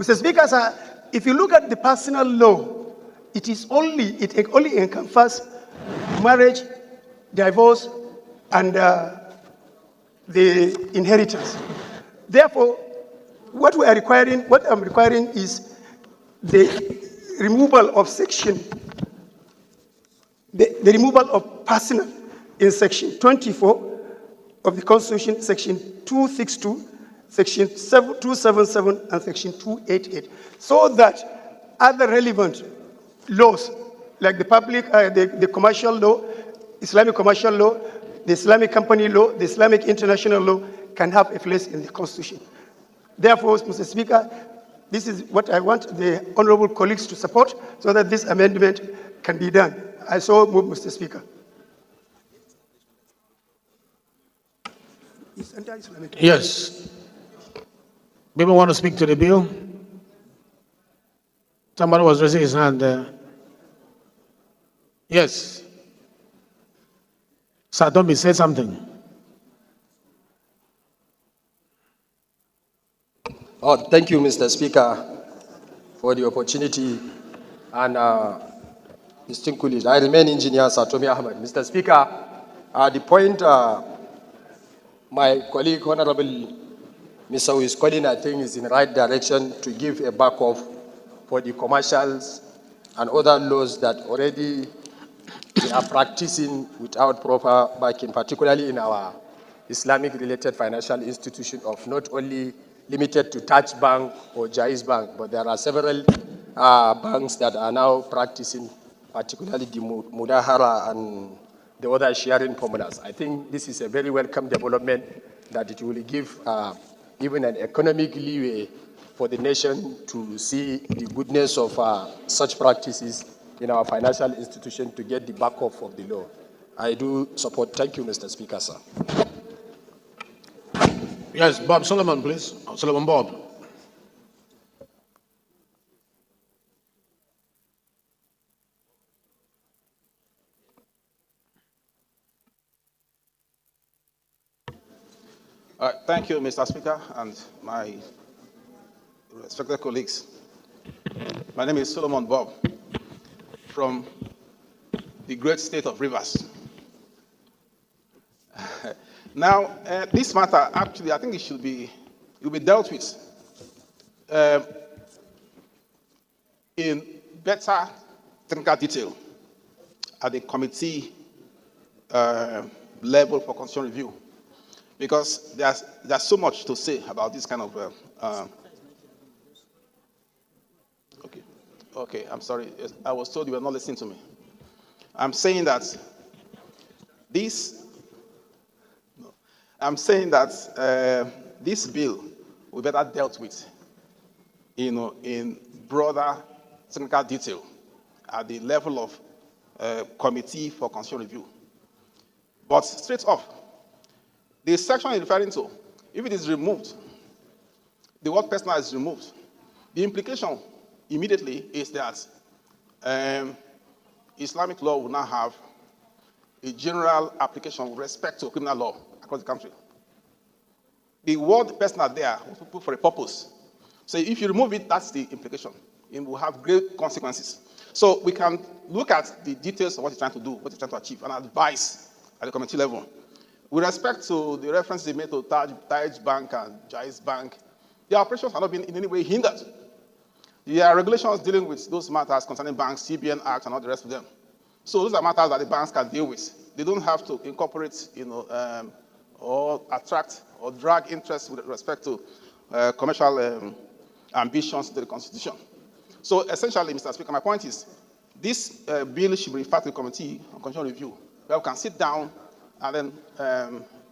Mr. Speaker, sir, if you look at the personal law, it only encompasses marriage, divorce, and the inheritance. Therefore, what I'm requiring is the removal of section, the removal of personal in section 24 of the Constitution, section 262, section 277, and section 288, so that other relevant laws, like the the commercial law, Islamic commercial law, the Islamic company law, the Islamic international law, can have a place in the Constitution. Therefore, Mr. Speaker, this is what I want the honorable colleagues to support so that this amendment can be done. I so move, Mr. Speaker. Yes. People want to speak to the bill? Somebody was raising his hand there. Yes. Sir, don't be say something. Oh, thank you, Mr. Speaker, for the opportunity. And distinguished colleagues, I remain Engineer Satomi Ahmed. Mr. Speaker, the point my colleague, Honorable Mr. is calling, I think, is in the right direction to give a backup for the commercials and other laws that already they are practicing without proper backing, particularly in our Islamic-related financial institution of not only limited to Taj Bank or Jaiz Bank, but there are several banks that are now practicing, particularly the Mudahara and the other sharing formulas. I think this is a very welcome development that it will give even an economic leeway for the nation to see the goodness of such practices in our financial institution to get the backup of the law. I do support. Thank you, Mr. Speaker, sir. Yes, Bob Solomon, please. Solomon Bob. Thank you, Mr. Speaker, and my respected colleagues. My name is Solomon Bob from the great state of Rivers. Now, this matter, actually, I think it will be dealt with in better technical detail at the committee level for constitutional review, because there's so much to say about this kind of. Okay, I'm sorry. I was told you were not listening to me. I'm saying that this bill will be better dealt with, in broader technical detail at the level of committee for constitutional review. But straight off, the section you're referring to, if it is removed, the word personal is removed, the implication immediately is that Islamic law will now have a general application with respect to criminal law across the country. The word personal there was put for a purpose. So if you remove it, that's the implication. It will have great consequences. So we can look at the details of what you're trying to do, what you're trying to achieve, and advise at the committee level. With respect to the references they made to Taj Bank and Jaiz Bank, their operations have not been in any way hindered. There are regulations dealing with those matters concerning banks, CBN Act, and all the rest of them. So those are matters that the banks can deal with. They don't have to incorporate, or attract or drag interest with respect to commercial ambitions to the Constitution. So essentially, Mr. Speaker, my point is, this bill should be referred to the Committee on Constitutional Review, where we can sit down and then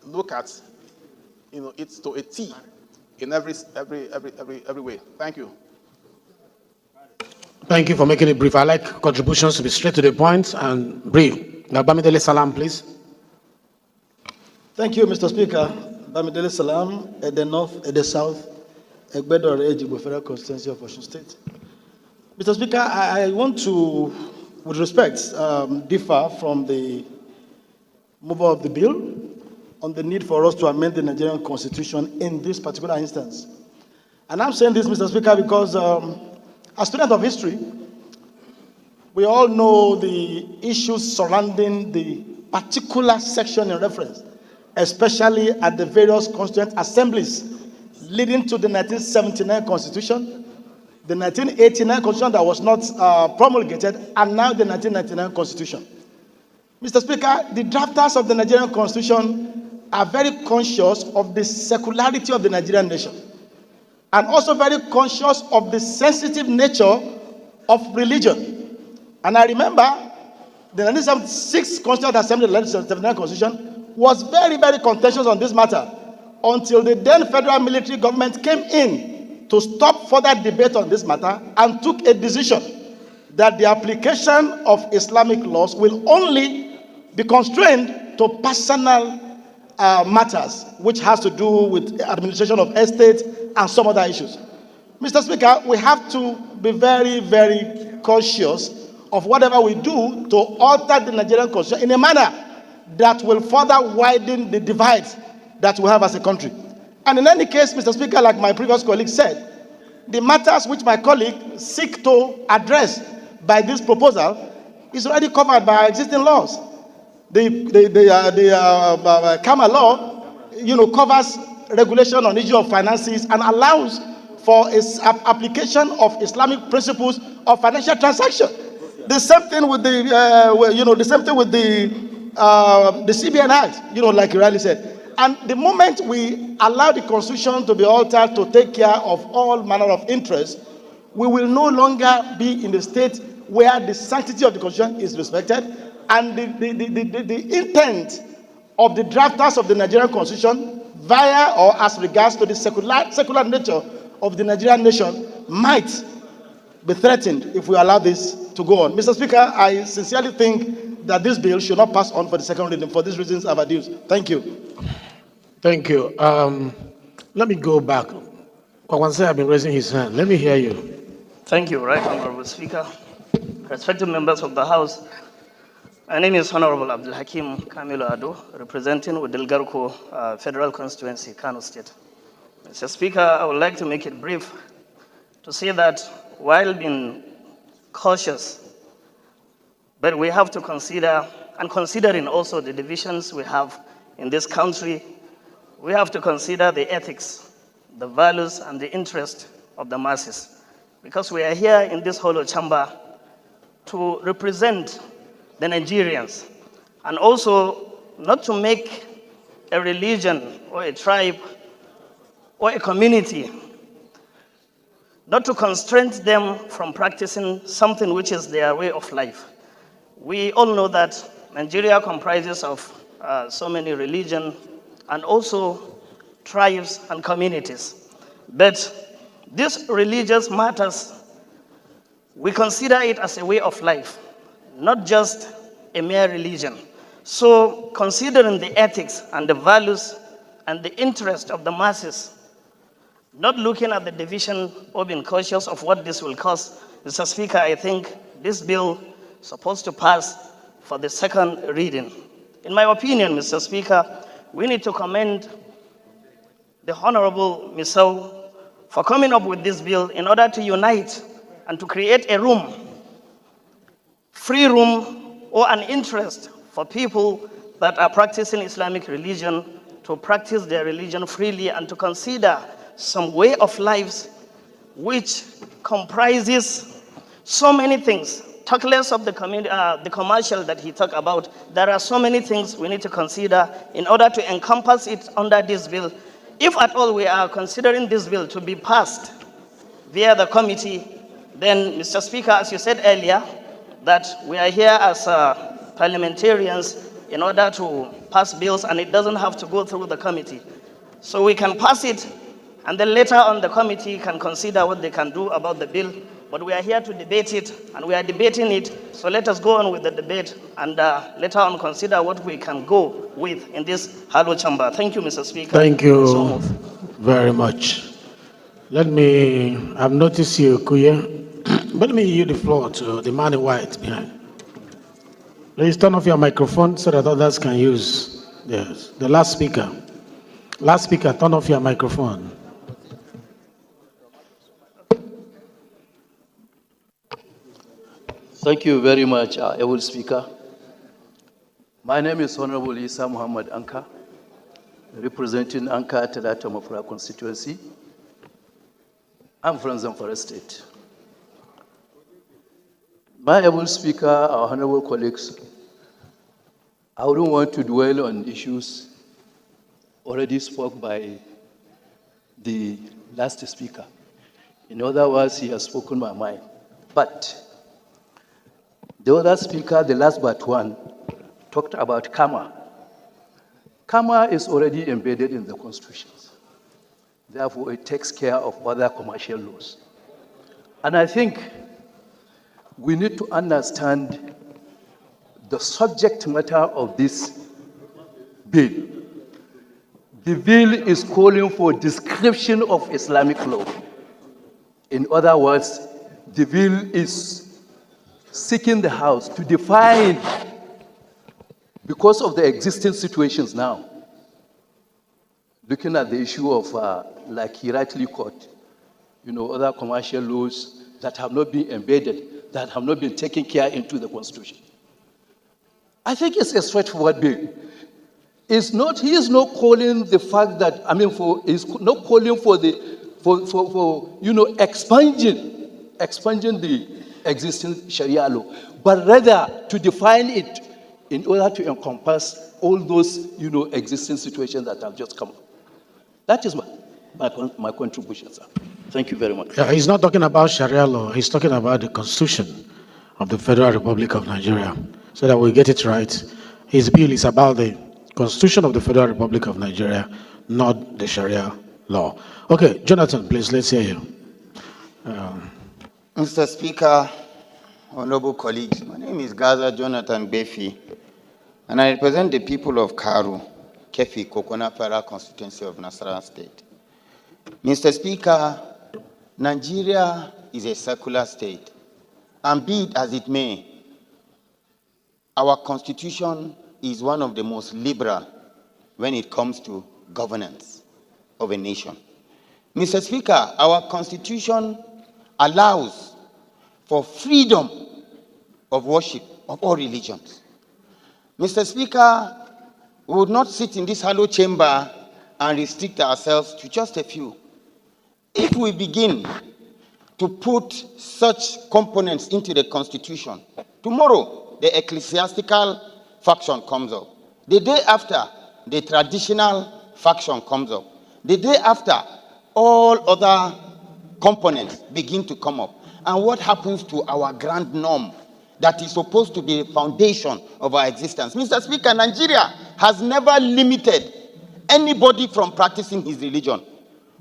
look at, it to a T in every way. Thank you. Thank you for making it brief. I like contributions to be straight to the point and brief. Now, Bamidele Salam, please. Thank you, Mr. Speaker. Bamidele Salam, at the north, at the south, Egbedore Ejigbo Federal Constituency of Osun State. Mr. Speaker, I want to, with respect, differ from the mover of the bill on the need for us to amend the Nigerian Constitution in this particular instance. And I'm saying this, Mr. Speaker, because as students of history, we all know the issues surrounding the particular section in reference, especially at the various constituent assemblies leading to the 1979 Constitution, the 1989 Constitution that was not promulgated, and now the 1999 Constitution. Mr. Speaker, the drafters of the Nigerian Constitution are very conscious of the secularity of the Nigerian nation, and also very conscious of the sensitive nature of religion. And I remember the 1976 Constituent Assembly, the 1979 Constitution, was very, very contentious on this matter until the then federal military government came in to stop further debate on this matter and took a decision that the application of Islamic laws will only be constrained to personal matters, which has to do with administration of estate and some other issues. Mr. Speaker, we have to be very, very conscious of whatever we do to alter the Nigerian Constitution in a manner that will further widen the divide that we have as a country. And in any case, Mr. Speaker, like my previous colleague said, the matters which my colleague seek to address by this proposal is already covered by our existing laws. The Kama law, covers regulation on issue of finances and allows for application of Islamic principles of financial transaction. The same thing with the CBN Act, like you rightly said. And the moment we allow the Constitution to be altered to take care of all manner of interests, we will no longer be in a state where the sanctity of the Constitution is respected, and the intent of the drafters of the Nigerian Constitution via or as regards to the secular nature of the Nigerian nation might be threatened if we allow this to go on. Mr. Speaker, I sincerely think that this bill should not pass on for the second reading for these reasons I've adduced. Thank you. Thank you. Let me go back. Kwawanse has been raising his hand. Let me hear you. Thank you, Right Honorable Speaker. Respected members of the House, my name is Honorable Abdul Hakim Kamilo Ado, representing Udilgarko Federal Constituency, Kano State. Mr. Speaker, I would like to make it brief to say that while being cautious, but we have to consider, and considering also the divisions we have in this country, we have to consider the ethics, the values, and the interest of the masses. Because we are here in this hollow chamber to represent the Nigerians, and also not to make a religion or a tribe or a community, not to constrain them from practicing something which is their way of life. We all know that Nigeria comprises of so many religions and also tribes and communities. But these religious matters, we consider it as a way of life, not just a mere religion. So considering the ethics and the values and the interest of the masses, not looking at the division or being cautious of what this will cause, Mr. Speaker, I think this bill is supposed to pass for the second reading. In my opinion, Mr. Speaker, we need to commend the Honorable Misau for coming up with this bill in order to unite and to create a room, free room, or an interest for people that are practicing Islamic religion to practice their religion freely and to consider some way of lives which comprises so many things. Talk less of the commercial that he talked about. There are so many things we need to consider in order to encompass it under this bill. If at all we are considering this bill to be passed via the committee, then, Mr. Speaker, as you said earlier, that we are here as parliamentarians in order to pass bills, and it doesn't have to go through the committee. So we can pass it, and then later on the committee can consider what they can do about the bill. But we are here to debate it, and we are debating it. So let us go on with the debate, and later on consider what we can go with in this hollow chamber. Thank you, Mr. Speaker. Thank you very much. I've noticed you, Kuya. But let me yield the floor to the man in white behind. Please turn off your microphone so that others can use. Yes, the last speaker. Last speaker, turn off your microphone. Thank you very much, able speaker. My name is Honorable Isa Muhammad Anka, representing Anka Telata Mafra constituency. I'm from Zamfara State. My able speaker, our honorable colleagues, I wouldn't want to dwell on issues already spoke by the last speaker. In other words, he has spoken my mind. But the other speaker, the last but one, talked about karma. Karma is already embedded in the constitutions. Therefore, it takes care of other commercial laws. And I think we need to understand the subject matter of this bill. The bill is calling for description of Islamic law. In other words, the bill is seeking the House to define, because of the existing situations now, looking at the issue of, like he rightly quoted, other commercial laws that have not been embedded, that have not been taken care into the Constitution. I think it's a straightforward bill. He is not calling the fact that, he's not calling for expunging the existing Sharia law, but rather to define it in order to encompass all those, existing situations that have just come up. That is my contribution, sir. Thank you very much. Yeah, he's not talking about Sharia law. He's talking about the Constitution of the Federal Republic of Nigeria. So that we get it right, his bill is about the Constitution of the Federal Republic of Nigeria, not the Sharia law. Okay, Jonathan, please, let's hear you. Mr. Speaker, honorable colleagues, my name is Gaza Jonathan Befi, and I represent the people of Karu, Kefi, Kokona Para constituency of Nasarawa State. Mr. Speaker, Nigeria is a secular state, and be it as it may, our constitution is one of the most liberal when it comes to governance of a nation. Mr. Speaker, our constitution allows for freedom of worship of all religions. Mr. Speaker, we would not sit in this hollow chamber and restrict ourselves to just a few. If we begin to put such components into the constitution, tomorrow the ecclesiastical faction comes up. The day after, the traditional faction comes up. The day after, all other components begin to come up. And what happens to our grand norm that is supposed to be the foundation of our existence? Mr. Speaker, Nigeria has never limited anybody from practicing his religion.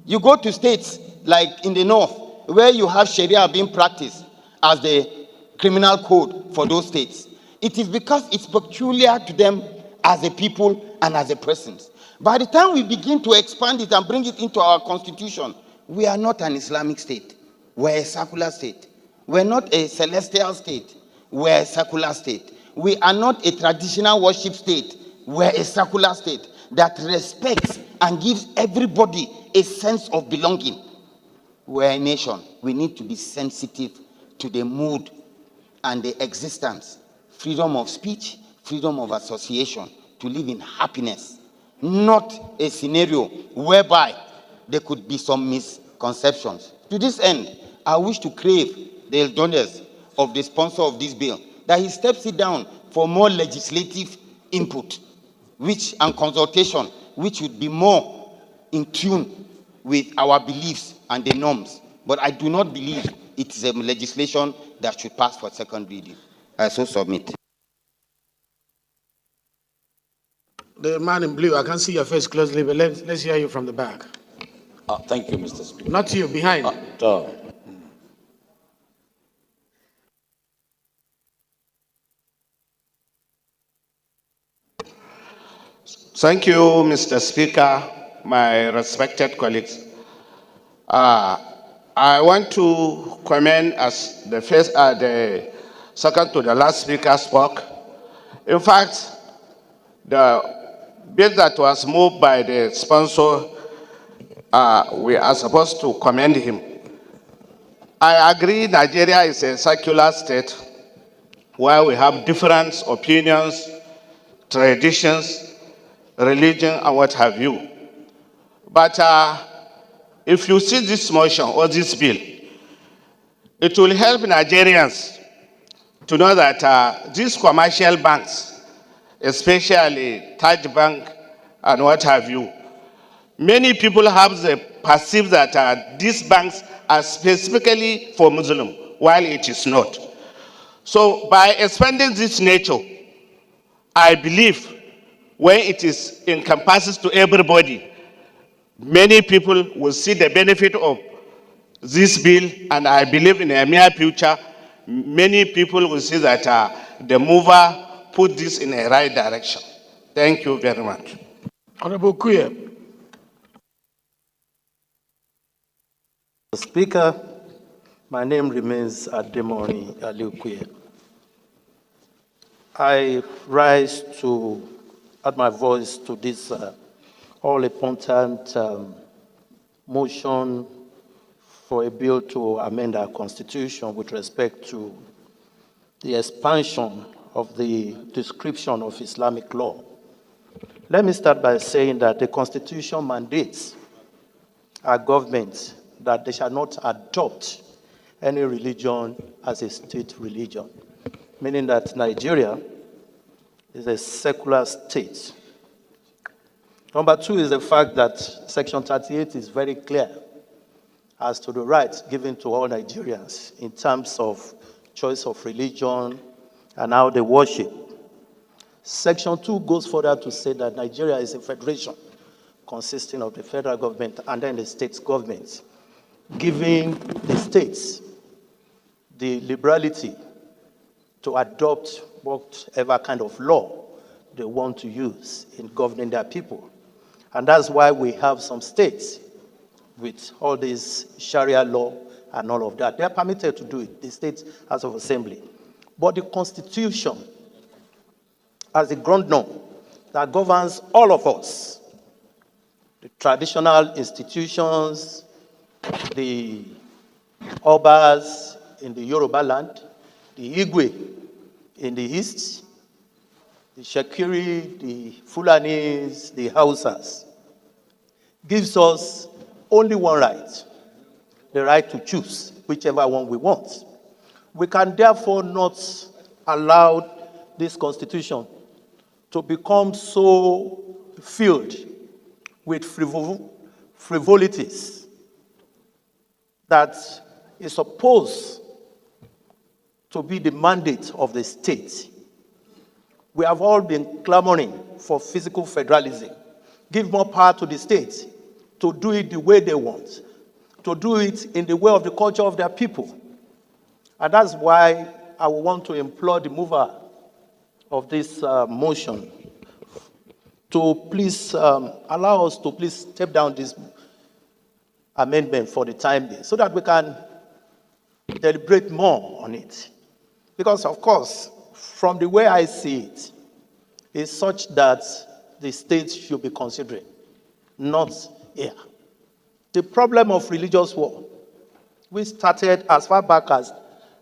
You go to states like in the north, where you have Sharia being practiced as the criminal code for those states. It is because it's peculiar to them as a people and as a persons. By the time we begin to expand it and bring it into our constitution, we are not an Islamic state. We're a secular state. We're not a celestial state. We're a secular state. We are not a traditional worship state. We're a secular state that respects and gives everybody a sense of belonging. We're a nation. We need to be sensitive to the mood and the existence, freedom of speech, freedom of association, to live in happiness, not a scenario whereby there could be some misconceptions. To this end, I wish to crave the indulgence of the sponsor of this bill that he steps it down for more legislative input, and consultation, which would be more in tune with our beliefs and the norms. But I do not believe it is a legislation that should pass for second reading. I so submit. The man in blue, I can't see your face closely, but let's hear you from the back. Thank you, Mr. Speaker. Not you, behind. Thank you, Mr. Speaker, my respected colleagues. I want to comment as the second to the last speaker spoke. In fact, the bill that was moved by the sponsor, we are supposed to commend him. I agree Nigeria is a secular state, where we have different opinions, traditions, religion, and what have you. But if you see this motion or this bill, it will help Nigerians to know that these commercial banks, especially Taj Bank and what have you, many people have the perceive that these banks are specifically for Muslim, while it is not. So by expanding this nature, I believe when it is encompasses to everybody, many people will see the benefit of this bill, and I believe in a near future, many people will see that the mover put this in a right direction. Thank you very much. Honorable Kuye. Mr. Speaker, my name remains Ademoni Aliukuye. I rise to add my voice to this all-important motion for a bill to amend our constitution with respect to the expansion of the description of Islamic law. Let me start by saying that the constitution mandates our government that they shall not adopt any religion as a state religion, meaning that Nigeria is a secular state. Number two is the fact that Section 38 is very clear as to the rights given to all Nigerians in terms of choice of religion and how they worship. Section 2 goes further to say that Nigeria is a federation consisting of the federal government and then the state governments, giving the states the liberality to adopt whatever kind of law they want to use in governing their people. And that's why we have some states with all this Sharia law and all of that. They are permitted to do it, the State House of Assembly. But the Constitution, as the ground norm that governs all of us, the traditional institutions, the Obas in the Yoruba land, the Igwe in the east, the Shakiri, the Fulanis, the Hausas, gives us only one right, the right to choose whichever one we want. We can therefore not allow this constitution to become so filled with frivolities that is supposed to be the mandate of the state. We have all been clamoring for physical federalism. Give more power to the states to do it the way they want, to do it in the way of the culture of their people. And that's why I want to implore the mover of this motion to please allow us to please step down this amendment for the time being so that we can deliberate more on it. Because, of course, from the way I see it, it's such that the states should be considering, not here. The problem of religious war, we started as far back as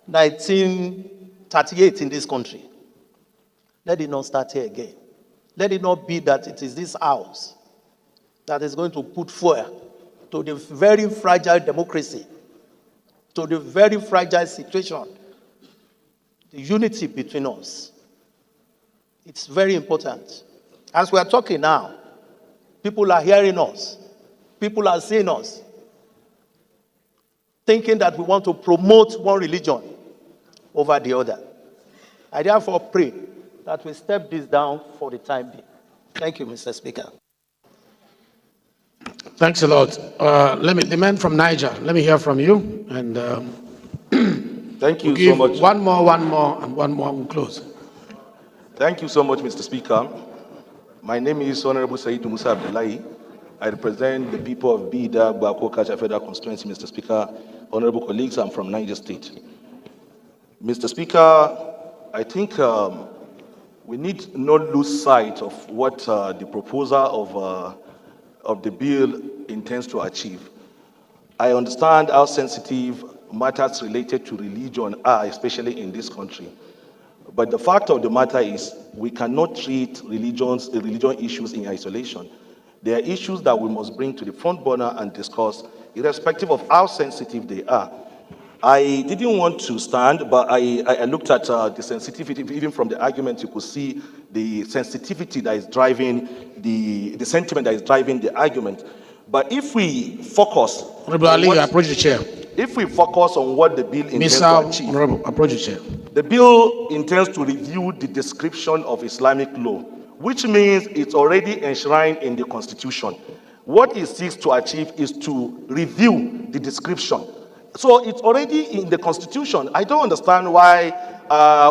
1938 in this country. Let it not start here again. Let it not be that it is this house that is going to put fuel to the very fragile democracy, to the very fragile situation, the unity between us. It's very important. As we are talking now, people are hearing us. People are seeing us, thinking that we want to promote one religion over the other. I therefore pray that we step this down for the time being. Thank you, Mr. Speaker. Thanks a lot. The man from Niger, let me hear from you. And thank you we'll give so much. One more, and we'll close. Thank you so much, Mr. Speaker. My name is Honorable Said Musa Abdullahi. I represent the people of Bida, Bako, Kacha Federal Constituency, Mr. Speaker. Honorable colleagues, I'm from Niger State. Mr. Speaker, I think we need not lose sight of what the proposer of the bill intends to achieve. I understand how sensitive matters related to religion are, especially in this country. But the fact of the matter is, we cannot treat religion issues in isolation. There are issues that we must bring to the front burner and discuss, irrespective of how sensitive they are. I didn't want to stand, but I looked at the sensitivity. Even from the argument, you could see the sensitivity that is driving the sentiment that is driving the argument. But if we focus, Honorable Ali, approach the chair. If we focus on what the bill intends to Mr. achieve, Honorable, approach the chair. the bill intends to review the description of Islamic law, which means it's already enshrined in the Constitution. What it seeks to achieve is to review the description. So it's already in the Constitution. I don't understand why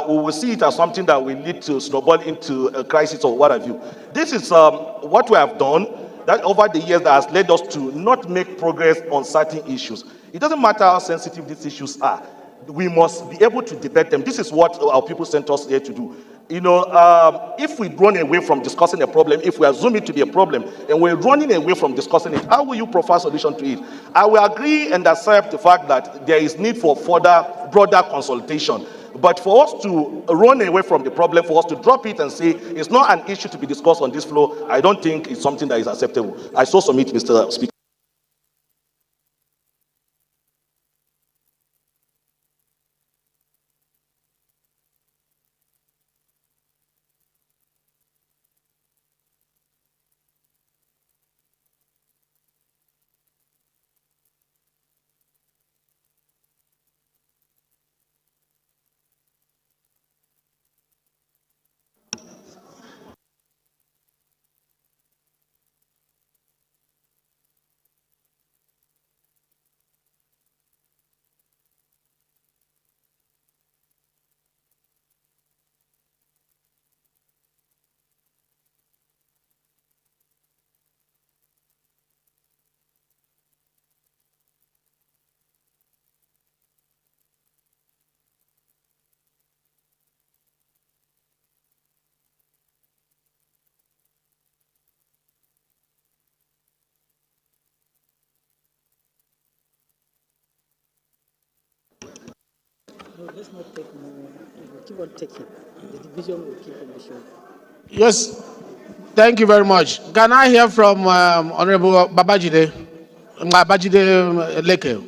we will see it as something that will lead to snowball into a crisis or what have you. This is what we have done that over the years that has led us to not make progress on certain issues. It doesn't matter how sensitive these issues are. We must be able to debate them. This is what our people sent us here to do. You know, if we run away from discussing a problem, if we assume it to be a problem, and we're running away from discussing it, how will you provide a solution to it? I will agree and accept the fact that there is need for further, broader consultation. But for us to run away from the problem, for us to drop it and say it's not an issue to be discussed on this floor, I don't think it's something that is acceptable. I so submit, Mr. Speaker. No, let's not take more. We'll keep on taking. The division will keep on the show. Yes, thank you very much. Can I hear from Honorable Babajide Leke?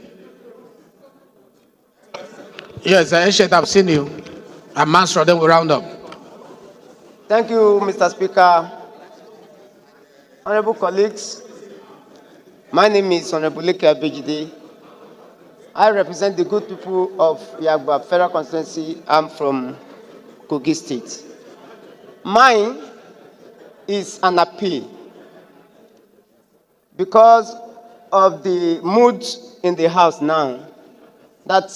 Yes, Eshet, I've seen you. And Mansur, then we round up. Thank you, Mr. Speaker. Honorable colleagues, my name is Honorable Leke Abejide. I represent the good people of Yagba Federal Constituency. I'm from Kogi State. Mine is an appeal because of the mood in the House now that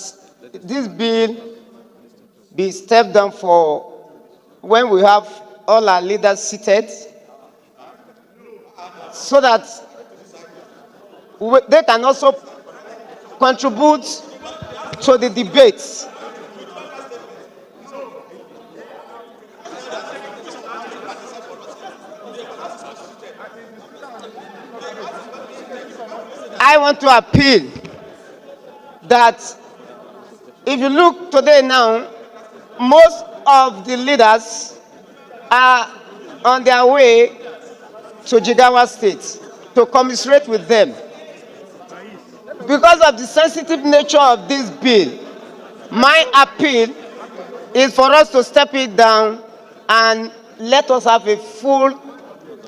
this bill be stepped down for when we have all our leaders seated so that they can also contribute to the debates. I want to appeal that if you look today now, most of the leaders are on their way to Jigawa State to commiserate with them. Because of the sensitive nature of this bill, my appeal is for us to step it down and let us have a full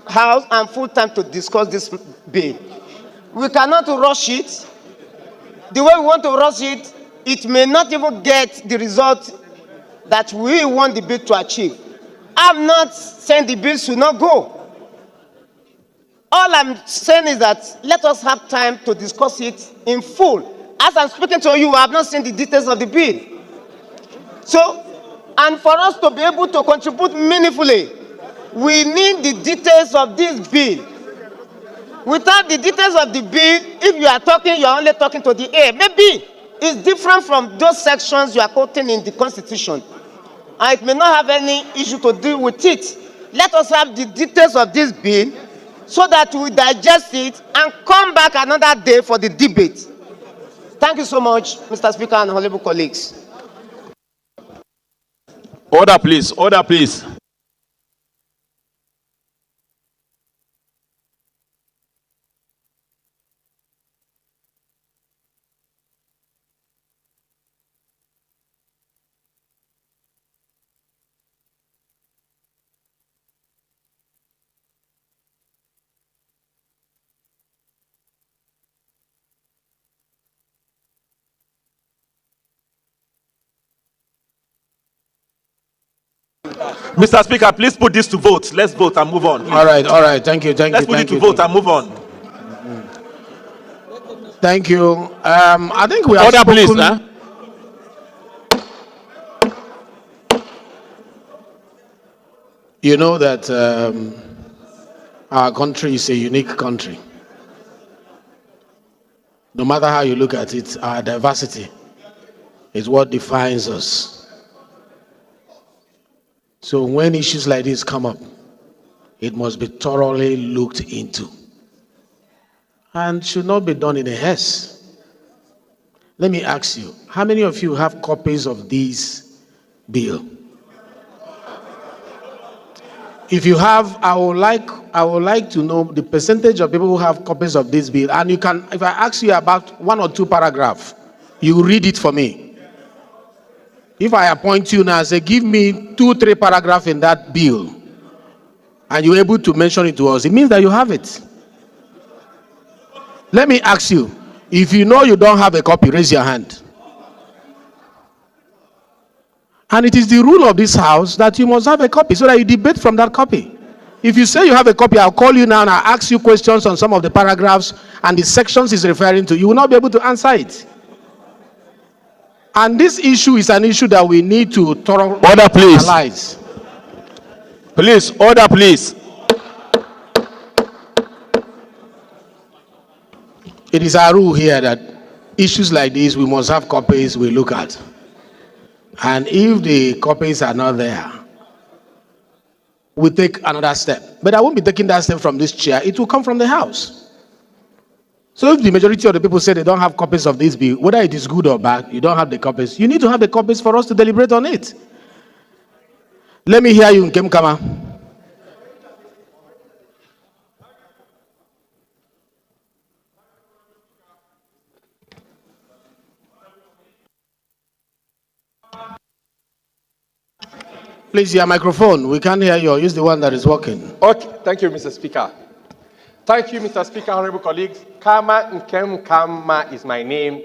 house and full time to discuss this bill. We cannot rush it. The way we want to rush it, it may not even get the result that we want the bill to achieve. I'm not saying the bill should not go. All I'm saying is that let us have time to discuss it in full. As I'm speaking to you, I have not seen the details of the bill. So, and for us to be able to contribute meaningfully, we need the details of this bill. Without the details of the bill, if you are talking, you are only talking to the air. Maybe it's different from those sections you are quoting in the Constitution. And it may not have any issue to deal with it. Let us have the details of this bill so that we digest it and come back another day for the debate. Thank you so much, Mr. Speaker and honorable colleagues. Order, please. Order, please. Mr. Speaker, please put this to vote. Let's vote and move on. Please. All right. Thank you. Let's put it to vote and move on. Thank you. I think we have Order, spoken. please. Huh? You know that our country is a unique country. No matter how you look at it, our diversity is what defines us. So when issues like this come up, it must be thoroughly looked into and should not be done in a haste. Let me ask you, how many of you have copies of this bill? If you have, I would like to know the percentage of people who have copies of this bill. And you can, if I ask you about 1 or 2 paragraphs, you read it for me. If I appoint you now and say, give me 2, 3 paragraphs in that bill, and you're able to mention it to us, it means that you have it. Let me ask you, if you know you don't have a copy, raise your hand. And it is the rule of this house that you must have a copy so that you debate from that copy. If you say you have a copy, I'll call you now and I'll ask you questions on some of the paragraphs and the sections it's referring to. You will not be able to answer it. And this issue is an issue that we need to thoroughly analyze. Please, order, please. It is our rule here that issues like this, we must have copies we look at. And if the copies are not there, we take another step. But I won't be taking that step from this chair. It will come from the house. So if the majority of the people say they don't have copies of this bill, whether it is good or bad, you don't have the copies, you need to have the copies for us to deliberate on it. Let me hear you, Nkem Kama. Please, your microphone. We can't hear you. Use the one that is working. Okay, thank you, Mr. Speaker. Thank you, Mr. Speaker, honorable colleagues. Kama Nkem Kama is my name.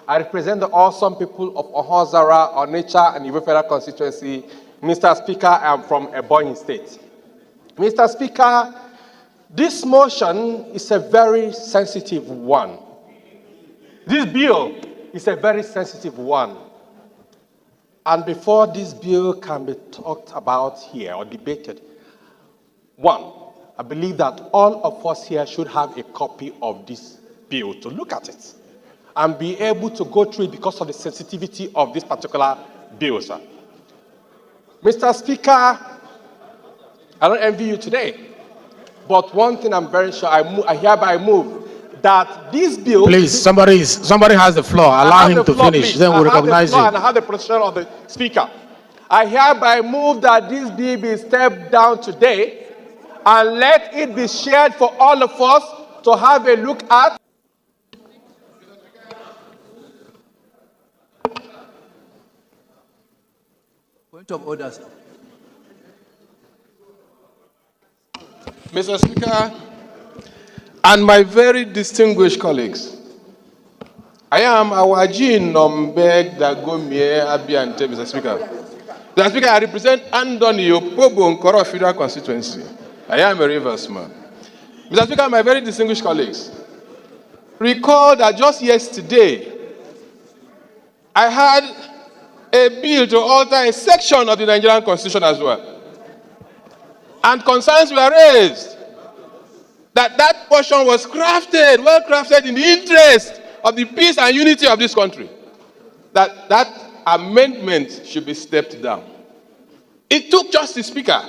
I represent the awesome people of Ohozara, Onitsha, and Iwo Federal Constituency. Mr. Speaker, I am from Ebonyi State. Mr. Speaker, this motion is a very sensitive one. This bill is a very sensitive one. And before this bill can be talked about here or debated, one, I believe that all of us here should have a copy of this bill to look at it and be able to go through it because of the sensitivity of this particular bill, sir. Mr. Speaker, I don't envy you today, but one thing I'm very sure, I hereby move that this bill... Please, somebody has the floor. Allow him to finish. Then we'll recognize you. And I have the position of the Speaker. I hereby move that this bill be stepped down today and let it be shared for all of us to have a look at. Point of order, sir. Mr. Speaker, and my very distinguished colleagues, I am Awajin Nombeg Dagomie Abiante, Mr. Speaker. Mr. Speaker, I represent Andoni Opobo Nkoro Federal Constituency. I am a Rivers man. Mr. Speaker, my very distinguished colleagues, recall that just yesterday, I had a bill to alter a section of the Nigerian Constitution as well. And concerns were raised that portion was crafted, well crafted in the interest of the peace and unity of this country. That amendment should be stepped down. It took just the Speaker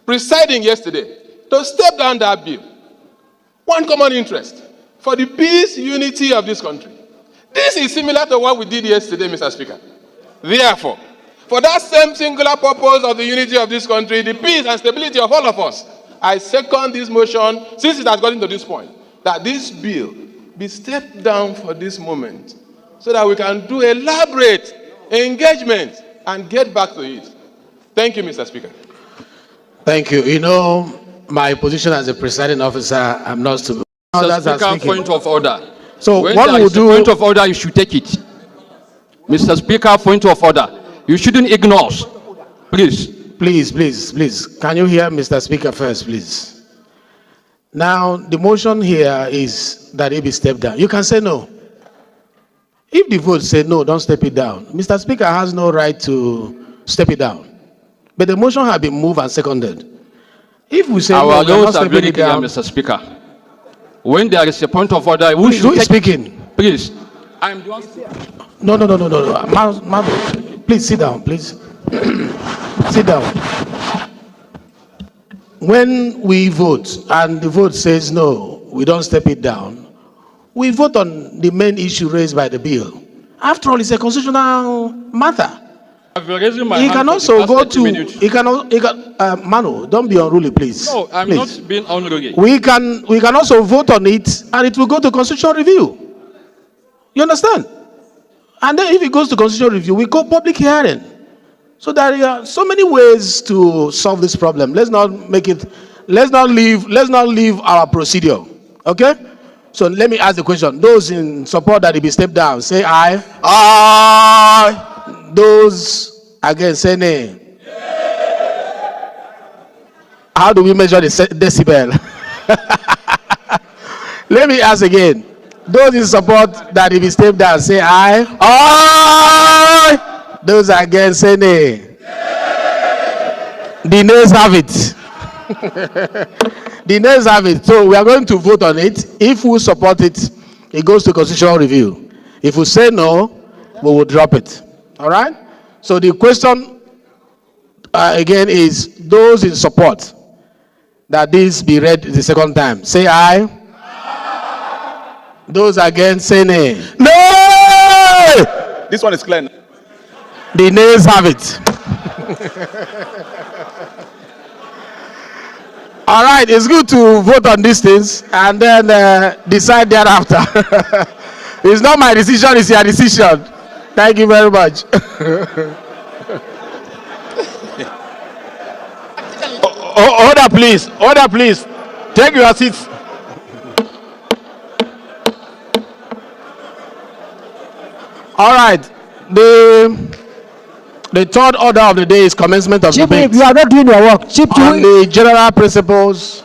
presiding yesterday to step down that bill. One common interest for the peace, unity of this country. This is similar to what we did yesterday, Mr. Speaker. Therefore, for that same singular purpose of the unity of this country, the peace and stability of all of us. I second this motion, since it has gotten to this point, that this bill be stepped down for this moment so that we can do elaborate engagement and get back to it. Thank you, Mr. Speaker. Thank you. You know, my position as a presiding officer, I'm not to. Mr. Speaker, point of order. So when what there we'll is a do. Point of order, you should take it. Mr. Speaker, point of order. You shouldn't ignore us. Please. Please. Can you hear Mr. Speaker first, please? Now, the motion here is that it be stepped down. You can say no. If the vote say no, don't step it down. Mr. Speaker has no right to step it down. But the motion has been moved and seconded. If we say our no, laws are very clear, Mr. Speaker. When there is a point of order, who Please. I'm the one. No. Please sit down, please. Sit down. When we vote and the vote says no, we don't step it down, we vote on the main issue raised by the bill. After all, it's a constitutional matter. He can also go to, Manu, don't be unruly, please. No, I'm please. not being unruly. We can also vote on it and it will go to constitutional review. You understand? And then if it goes to constitutional review, we go public hearing. So there are so many ways to solve this problem. Let's not leave our procedure. Okay? So let me ask the question. Those in support that it be stepped down, say aye. Aye. Those against, say nay. How do we measure the decibel? Let me ask again. Those in support that it be stepped down, say aye. Aye. Those against, say nay. The nays have it. The nays have it. So we are going to vote on it. If we support it, it goes to constitutional review. If we say no, we will drop it. All right? So the question again is those in support that this be read the second time, say aye. Those against, say nay. No! This one is clear. The nays have it. All right, it's good to vote on these things and then decide thereafter. It's not my decision, it's your decision. Thank you very much. Order, please. Order, please. Take your seats. All right. The third order of the day is commencement of debate. You are not doing your work. On the general principles